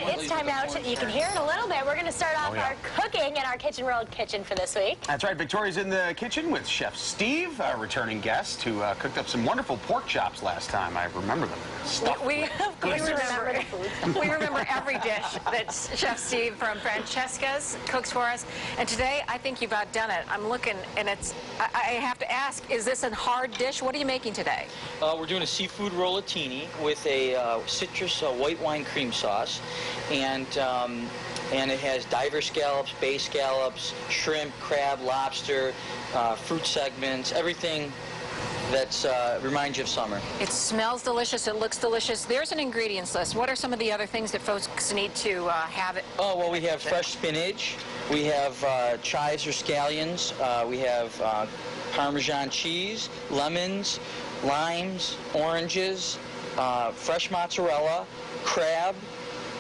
It's time now to, you can hear it a little bit. We're going to start off our cooking in our Kitchen World kitchen for this week. That's right. Victoria's in the kitchen with Chef Steve, our returning guest, who cooked up some wonderful pork chops last time. I remember them. We remember every dish that Chef Steve from Francesca's cooks for us. And today, I think you've outdone it. I'm looking, and I have to ask, is this a hard dish? What are you making today? We're doing a seafood rollatini with a citrus white wine cream sauce, and it has diver scallops, bay scallops, shrimp, crab, lobster, fruit segments, everything that reminds you of summer. It smells delicious. It looks delicious. There's an ingredients list. What are some of the other things that folks need to have it? Oh, well, we have fresh spinach. We have chives or scallions. We have Parmesan cheese, lemons, limes, oranges, fresh mozzarella, crab,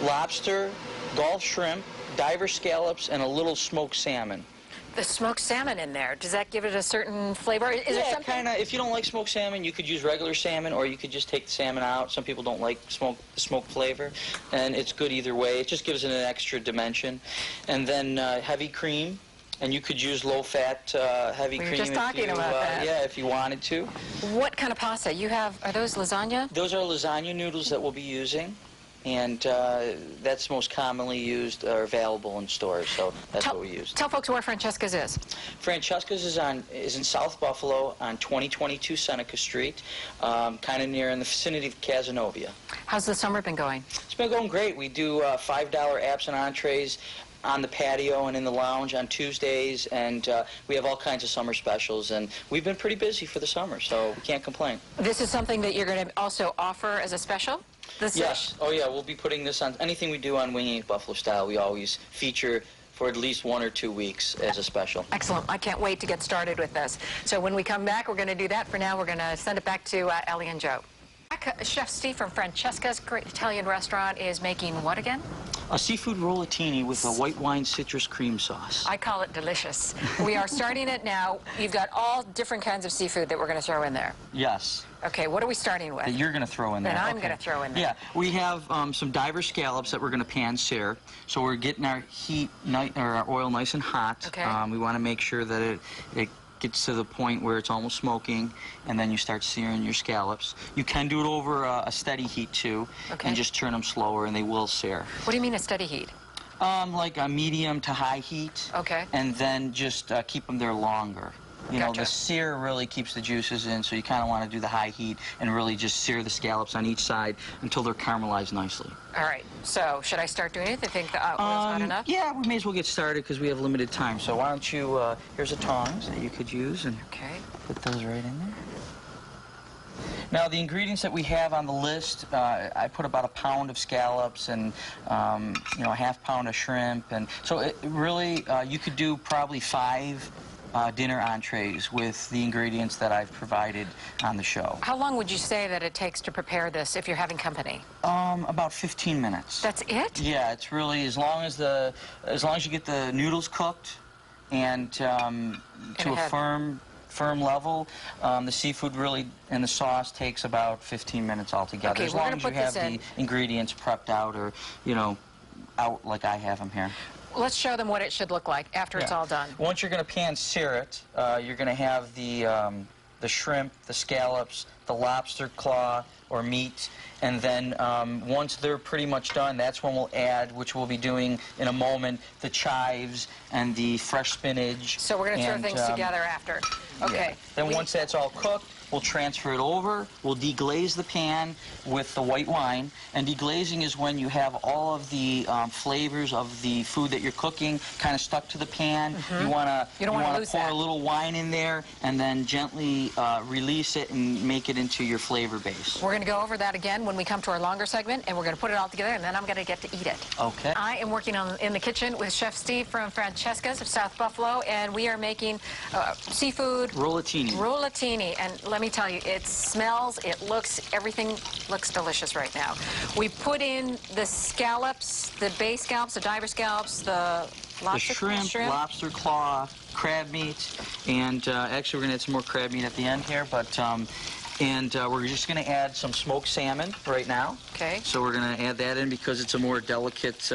lobster, Gulf shrimp, diver scallops, and a little smoked salmon. The smoked salmon in there, does that give it a certain flavor? Is there something? Kind of. If you don't like smoked salmon, you could use regular salmon, or you could just take the salmon out. Some people don't like the smoked flavor, and it's good either way. It just gives it an extra dimension. And then heavy cream, and you could use low-fat heavy cream. We were just talking about that. Yeah, if you wanted to. What kind of pasta? You have, are those lasagna? Those are lasagna noodles that we'll be using. And that's most commonly used or available in stores, so that's what we use. Tell folks where Francesca's is. Francesca's is in South Buffalo on 2022 Seneca Street, kind of near in the vicinity of Cazenovia. How's the summer been going? It's been going great. We do $5 apps and entrees on the patio and in the lounge on Tuesdays, and we have all kinds of summer specials, and we've been pretty busy for the summer, so we can't complain. This is something that you're going to also offer as a special? Yes. Oh, yeah. We'll be putting this on anything we do on Winging It Buffalo Style. We always feature for at least 1 or 2 weeks as a special. Excellent. I can't wait to get started with this. So when we come back, we're going to do that. For now, we're going to send it back to Ellie and Joe. Chef Steve from Francesca's great Italian restaurant is making what again? A seafood rollatini with a white wine citrus cream sauce. I call it delicious. We are starting it now. You've got all different kinds of seafood that we're going to throw in there. Yes. Okay, what are we starting with? That you're going to throw in there. And I'm going to throw in there. Yeah, we have some diver scallops that we're going to pan-sear. So we're getting our our oil nice and hot. Okay. We want to make sure that it gets to the point where it's almost smoking, and then you start searing your scallops. You can do it over a steady heat too, and just turn them slower, and they will sear. What do you mean a steady heat? Like a medium to high heat. Okay. And then just keep them there longer. You know, the sear really keeps the juices in, so you kind of want to do the high heat and really just sear the scallops on each side until they're caramelized nicely. All right. So should I start doing it? Do you think the oil's hot enough? Yeah, we may as well get started because we have limited time. So why don't you, here's a tongs that you could use, and put those right in there. Now, the ingredients that we have on the list, I put about 1 pound of scallops and, you know, a ½ pound of shrimp. And so it really, you could do probably 5 dinner entrees with the ingredients that I've provided on the show. How long would you say that it takes to prepare this if you're having company? About 15 minutes. That's it? Yeah, it's really as long as you get the noodles cooked and to a firm level. The seafood really and the sauce takes about 15 minutes altogether. Okay, as long as you have the ingredients prepped out, or you know, out like I have them here. Let's show them what it should look like after it's all done. Once you're going to pan-sear it, you're going to have the shrimp, the scallops, the lobster claw or meat, and then once they're pretty much done, that's when we'll add, which we'll be doing in a moment, the chives and the fresh spinach. So we're going to throw things together after. Okay. Yeah. Then once that's all cooked, we'll transfer it over. We'll deglaze the pan with the white wine. And deglazing is when you have all of the flavors of the food that you're cooking kind of stuck to the pan. You want to pour a little wine in there and then gently release it and make it into your flavor base. We're going to go over that again when we come to our longer segment, and we're going to put it all together, and then I'm going to get to eat it. Okay. I am working in the kitchen with Chef Steve from Francesca's of South Buffalo, and we are making seafood rollatini. Rollatini, and let me tell you, it smells, it looks, everything looks delicious right now. We put in the scallops, the bay scallops, the diver scallops, the lobster shrimp, lobster claw, crab meat, and actually we're going to add some more crab meat at the end here, but And we're just going to add some smoked salmon right now. Okay. So we're going to add that in because it's a more delicate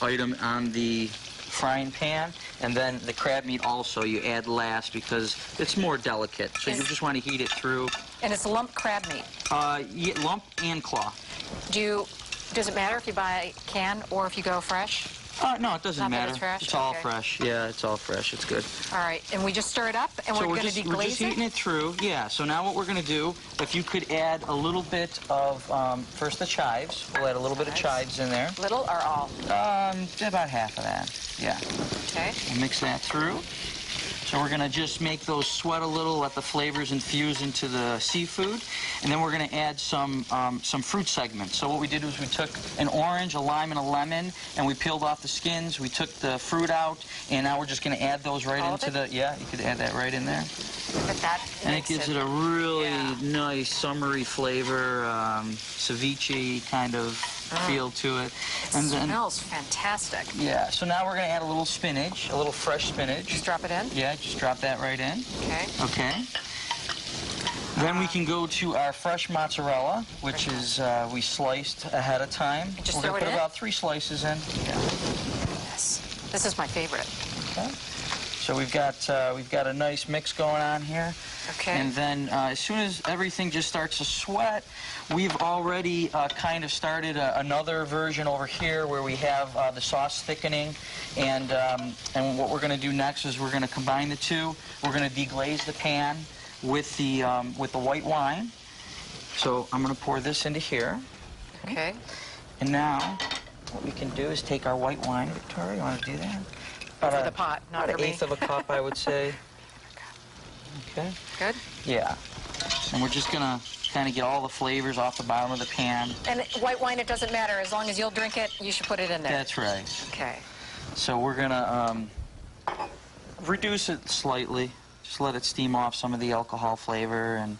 item on the frying pan. And then the crab meat also you add last because it's more delicate. So you just want to heat it through. And it's lump crab meat. Yeah, lump and claw. Does it matter if you buy can or if you go fresh? No, it doesn't Not that matter. it's fresh? It's all Okay. fresh. Yeah, it's all fresh. It's good. All right, and we just stir it up, and So we're going to we're deglaze just heating it through. Yeah. So now what we're going to do, if you could add a little bit of first the chives. We'll add a little bit of chives in there. Little or all? About half of that. Yeah. Okay. We'll mix that through. So we're going to just make those sweat a little, let the flavors infuse into the seafood, and then we're going to add some fruit segments. So what we did was we took an orange, a lime, and a lemon, and we peeled off the skins. We took the fruit out, and now we're just going to add those right All into of it? the. Yeah, you could add that right in there, But that and it makes gives it a really yeah. nice summery flavor, ceviche kind of feel to it. And then smells fantastic. yeah, so now we're going to add a little spinach, a little fresh spinach. Just drop it in? Yeah, just drop that right in. Okay. Okay. Then we can go to our fresh mozzarella, which is we sliced ahead of time. Just we're throw going it to put in? about 3 slices in. Yeah. Yes. This is my favorite. Okay. So we've got a nice mix going on here. Okay. And then as soon as everything just starts to sweat, we've already kind of started another version over here where we have the sauce thickening. And what we're going to do next is we're going to combine the two. We're going to deglaze the pan with the white wine. So I'm going to pour this into here. Okay. And now what we can do is take our white wine. Victoria, you want to do that? For the pot, not about for an me. eighth of a cup, I would say. Okay. Good. Yeah. And we're just going to kind of get all the flavors off the bottom of the pan. And white wine, it doesn't matter. As long as you'll drink it, you should put it in there. That's right. Okay. So we're going to reduce it slightly. Just let it steam off some of the alcohol flavor and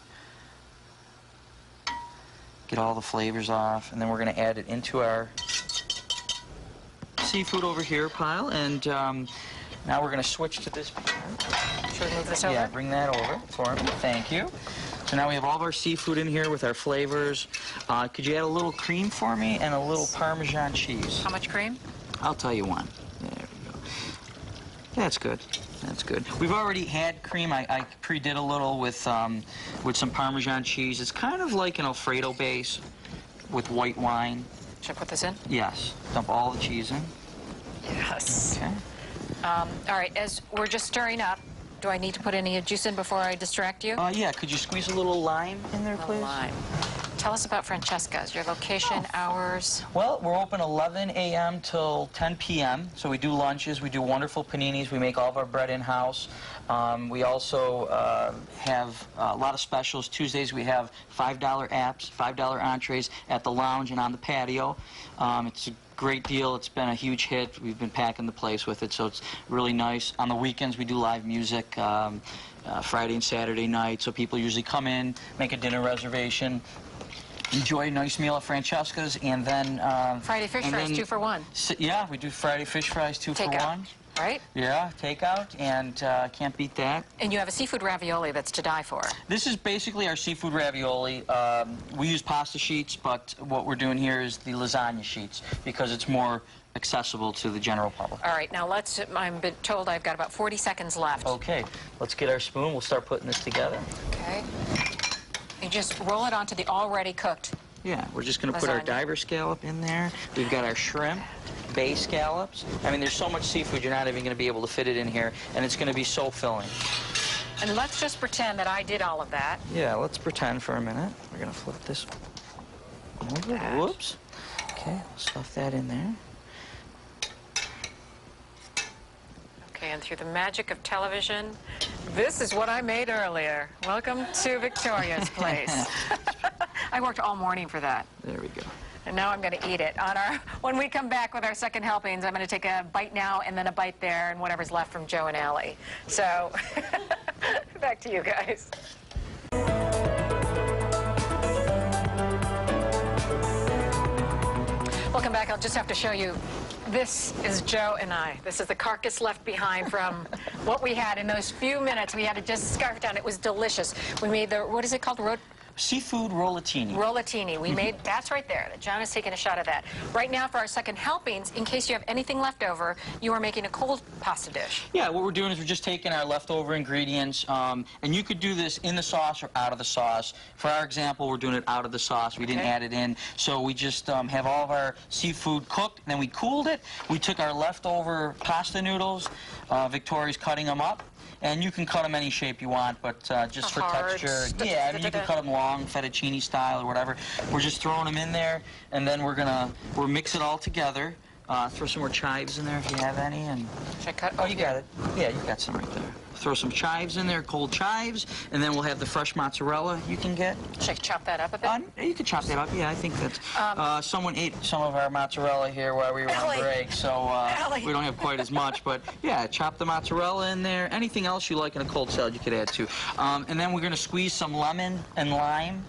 get all the flavors off. And then we're going to add it into our seafood over here pile. And now we're going to switch to this pan. Should we move this over? Yeah, bring that over for me. Thank you. So now we have all of our seafood in here with our flavors. Could you add a little cream for me and a little Parmesan cheese? How much cream? I'll tell you one. There we go. That's good. That's good. We've already had cream. I pre-did a little with some Parmesan cheese. It's kind of like an Alfredo base with white wine. Should I put this in? Yes. Dump all the cheese in. Yes. Okay. All right, as we're just stirring up, do I need to put any juice in before I distract you? Yeah, could you squeeze a little lime in there, please? Lime. Tell us about Francesca's, your location, hours. Well, we're open 11 a.m. till 10 p.m., so we do lunches, we do wonderful paninis, we make all of our bread in-house. We also have a lot of specials. Tuesdays we have $5 apps, $5 entrees at the lounge and on the patio. It's a great deal. It's been a huge hit. We've been packing the place with it, so it's really nice. On the weekends we do live music, Friday and Saturday night, so people usually come in, make a dinner reservation, enjoy a nice meal at Francesca's, and then... Friday fish fries, 2 for 1. Yeah, we do Friday fish fries, 2 for 1. Takeout, right? Yeah, takeout, and can't beat that. And you have a seafood ravioli that's to die for. This is basically our seafood ravioli. We use pasta sheets, but what we're doing here is the lasagna sheets because it's more accessible to the general public. All right, now I'm been told I've got about 40 seconds left. Okay, let's get our spoon. We'll start putting this together. Okay. You just roll it onto the already cooked. Yeah, we're just going to put our Lasagna. diver scallop in there. We've got our shrimp, bay scallops. I mean, there's so much seafood, you're not even going to be able to fit it in here, and it's going to be so filling. And let's just pretend that I did all of that. Yeah, let's pretend for a minute. We're going to flip this over. That. Whoops. Okay, stuff that in there. Okay, and through the magic of television, this is what I made earlier. Welcome to Victoria's Place. I worked all morning for that. There we go. And now I'm going to eat it. When we come back with our second helpings, I'm going to take a bite now and then a bite there and whatever's left from Joe and Allie. So, back to you guys. Welcome back. I'll just have to show you This is Joe and I. This is the carcass left behind from what we had in those few minutes. We had to just scarf it down. It was delicious. We made the, what is it called? Seafood rollatini. Rollatini. We made, that's right there. John is taking a shot of that. Right now for our second helpings, in case you have anything left over, you are making a cold pasta dish. Yeah, what we're doing is we're just taking our leftover ingredients, and you could do this in the sauce or out of the sauce. For our example, we're doing it out of the sauce. We didn't add it in, so we just have all of our seafood cooked, and then we cooled it. We took our leftover pasta noodles. Victoria's cutting them up. And you can cut them any shape you want, but just for texture, yeah, I mean, you can cut them long, fettuccine style or whatever. We're just throwing them in there, and then we'll mix it all together. Throw some more chives in there if you have any. And should I cut? Oh, you got it. Yeah, you got some right there. Throw some chives in there, cold chives, and then we'll have the fresh mozzarella you can get. Should I chop that up a bit? You can chop that up. Yeah, I think that's. Someone ate some of our mozzarella here while we were on break, so we don't have quite as much. But yeah, chop the mozzarella in there. Anything else you like in a cold salad, you could add too. And then we're going to squeeze some lemon and lime.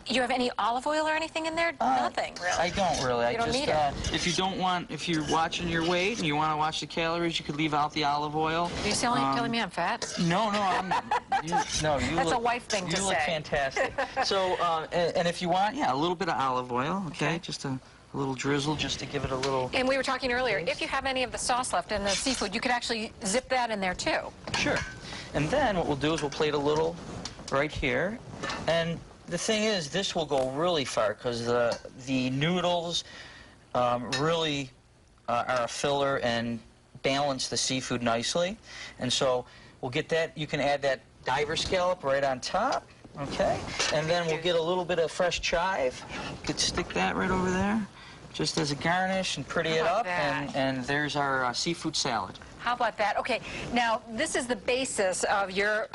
You have any olive oil or anything in there? Nothing, really. I don't really. You don't need it. If you're watching your weight and you want to watch the calories, you could leave out the olive oil. Are you telling me I'm fat? No, I'm not. That's a wife thing to say. You look fantastic. So, and if you want, yeah, a little bit of olive oil, okay? Just a little drizzle just to give it a little... And we were talking earlier, if you have any of the sauce left in the seafood, you could actually zip that in there, too. Sure. And then what we'll do is we'll plate a little right here, and the thing is, this will go really far because the noodles really are a filler and balance the seafood nicely. And so we'll get that. You can add that diver scallop right on top, okay? And then we'll get a little bit of fresh chive. You could stick that right over there just as a garnish and pretty it up. And there's our seafood salad. How about that? Okay, now this is the basis of your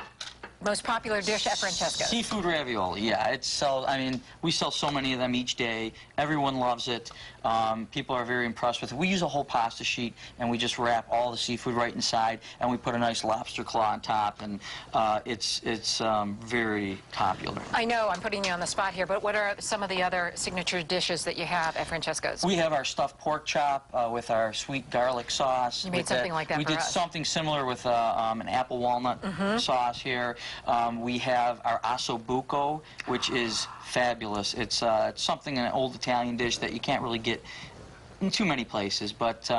most popular dish at Francesca's. Seafood ravioli, yeah. I mean, we sell so many of them each day. Everyone loves it. People are very impressed with it. We use a whole pasta sheet, and we just wrap all the seafood right inside, and we put a nice lobster claw on top, and it's very popular. I know I'm putting you on the spot here, but what are some of the other signature dishes that you have at Francesca's? We have our stuffed pork chop with our sweet garlic sauce. You made something like that for us. We did something similar with an apple walnut sauce here. We have our ossobuco, which is fabulous. It's something, an old Italian dish that you can't really get in too many places, but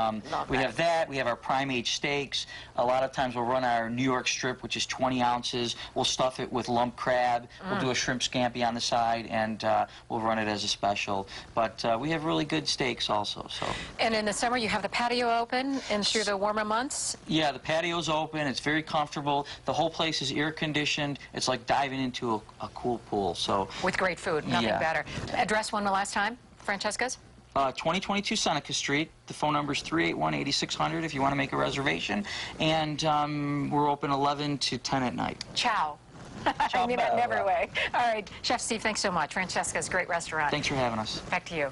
we have that. We have our prime-age steaks. A lot of times we'll run our New York strip, which is 20 ounces. We'll stuff it with lump crab. We'll do a shrimp scampi on the side, and we'll run it as a special. But we have really good steaks also. So. And in the summer, you have the patio open, and through the warmer months? Yeah, the patio's open. It's very comfortable. The whole place is air-conditioned. It's like diving into a cool pool. So with great food, nothing better. Address one last time, Francesca's? 2022 Seneca Street. The phone number is 381-8600 if you want to make a reservation. And we're open 11 to 10 at night. Ciao. I mean that in every way. All right, Chef Steve, thanks so much. Francesca's, great restaurant. Thanks for having us. Back to you.